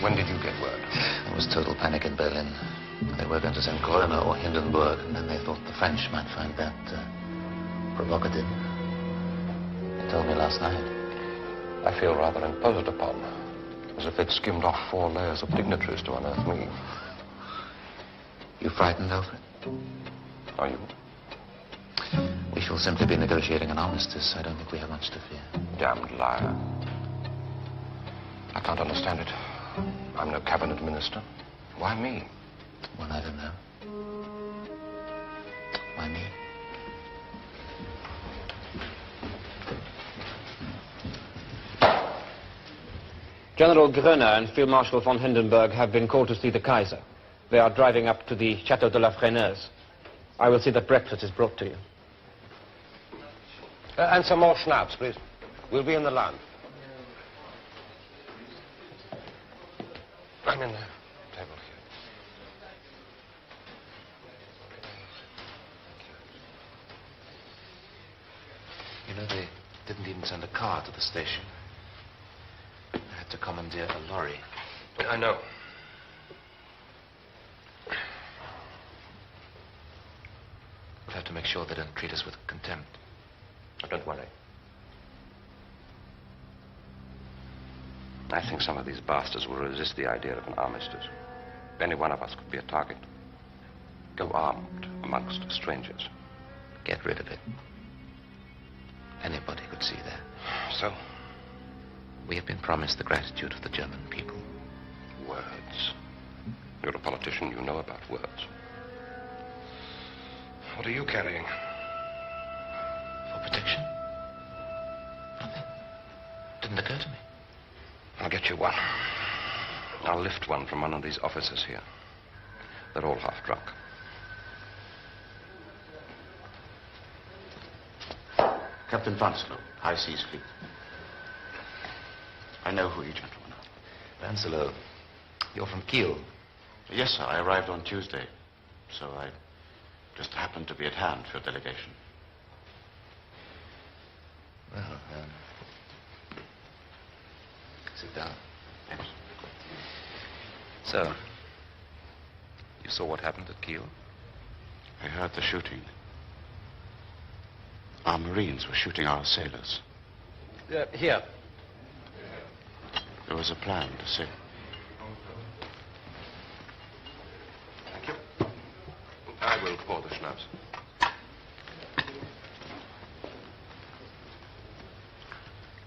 When did you get word? There was total panic in Berlin. They were going to send Groener or Hindenburg, and then they thought the French might find that provocative. They told me last night. I feel rather imposed upon. As if they'd skimmed off 4 layers of dignitaries to unearth me. You frightened, Alfred? Are you? We shall simply be negotiating an armistice. I don't think we have much to fear. Damned liar. I can't understand it. I'm no cabinet minister. Why me? Well, I don't know. Why me? General Groener and Field Marshal von Hindenburg have been called to see the Kaiser. They are driving up to the Chateau de la Freineuse. I will see that breakfast is brought to you. And some more schnapps, please. We'll be in the lounge. I'm in the table here. You know, they didn't even send a car to the station. I had to commandeer a lorry. I know. We'll have to make sure they don't treat us with contempt. Don't worry. I think some of these bastards will resist the idea of an armistice. Any one of us could be a target. Go armed amongst strangers. Get rid of it. Anybody could see that. So? We have been promised the gratitude of the German people. Words. You're a politician, you know about words. What are you carrying? For protection? Nothing. Didn't occur to me. I'll get you one. I'll lift one from one of these officers here. They're all half drunk. Captain Vanselow, High Seas Fleet. I know who you gentlemen are. Vanselow, you're from Kiel. Yes, sir. I arrived on Tuesday, so I just happened to be at hand for a delegation. Well, sit down. Thanks. So, you saw what happened at Kiel? I heard the shooting. Our Marines were shooting our sailors. Here. There was a plan to sail. Thank you. I will pour the schnapps.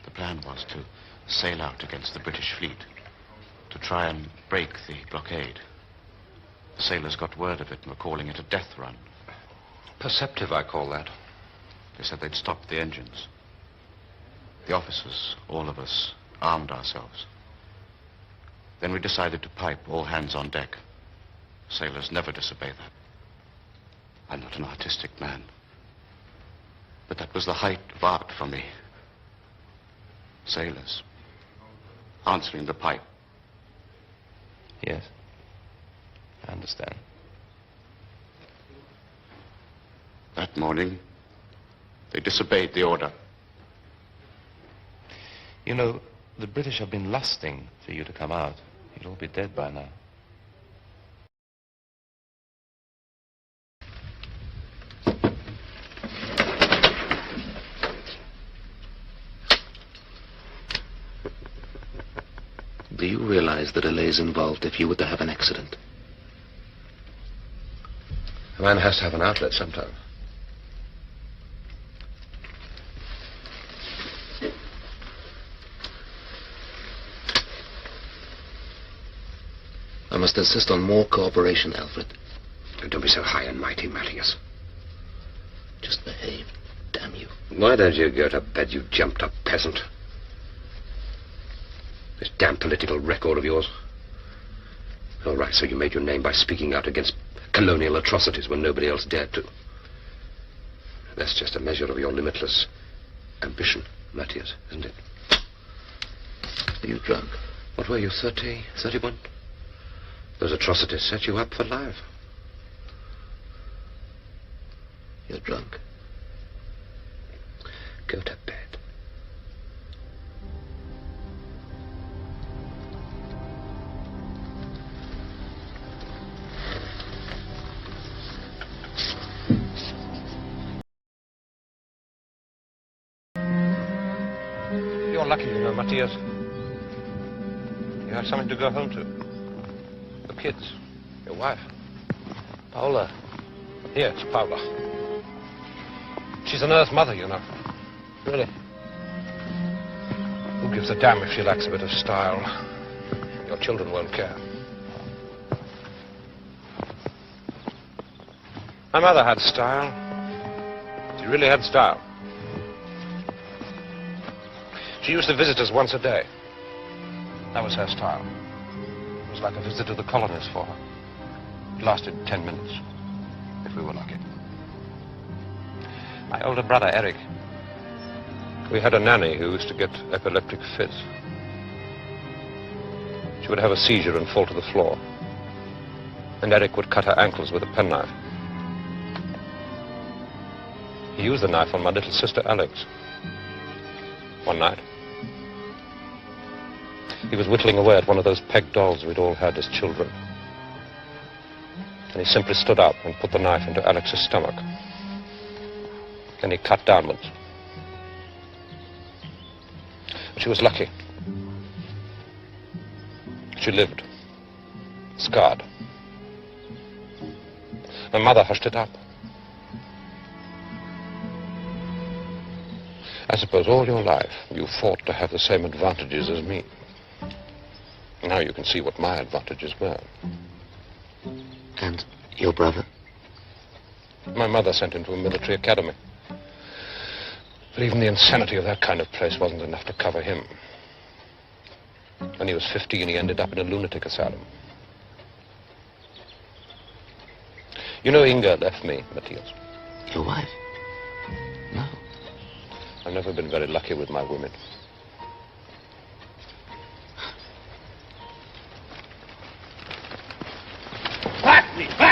The plan was to sail out against the British fleet, to try and break the blockade. The sailors got word of it and were calling it a death run. Perceptive, I call that. They said they'd stopped the engines. The officers, all of us, armed ourselves. Then we decided to pipe all hands on deck. Sailors never disobey that. I'm not an artistic man. But that was the height of art for me. Sailors answering the pipe. Yes. I understand. That morning, they disobeyed the order. You know, the British have been lusting for you to come out. You'd all be dead by now. Do you realize the delays involved if you were to have an accident? A man has to have an outlet sometime. I must insist on more cooperation, Alfred. Don't be so high and mighty, Matthias. Just behave, damn you. Why don't you go to bed, you jumped-up peasant? This damn political record of yours. All right, so you made your name by speaking out against colonial atrocities when nobody else dared to. That's just a measure of your limitless ambition, Matthias, isn't it? Are you drunk? What were you, 30, 31? Those atrocities set you up for life. You're drunk. Go to bed. You're lucky, you know, Matthias. You have something to go home to. Your kids, your wife. Paula. Yes, Paula. She's an Earth mother, you know. Really? Who gives a damn if she lacks a bit of style? Your children won't care. My mother had style. She really had style. She used to visit us once a day. That was her style. It was like a visit to the colonies for her. It lasted 10 minutes, if we were lucky. My older brother, Eric, we had a nanny who used to get epileptic fits. She would have a seizure and fall to the floor. And Eric would cut her ankles with a penknife. He used the knife on my little sister, Alex. One night. He was whittling away at one of those peg dolls we'd all had as children. And he simply stood up and put the knife into Alex's stomach. Then he cut downwards. She was lucky. She lived. Scarred. My mother hushed it up. I suppose all your life you fought to have the same advantages as me. Now you can see what my advantages were. And your brother? My mother sent him to a military academy. But even the insanity of that kind of place wasn't enough to cover him. When he was 15, he ended up in a lunatic asylum. You know Inga left me, Matthias. Your wife? No. I've never been very lucky with my women. Back me! Back!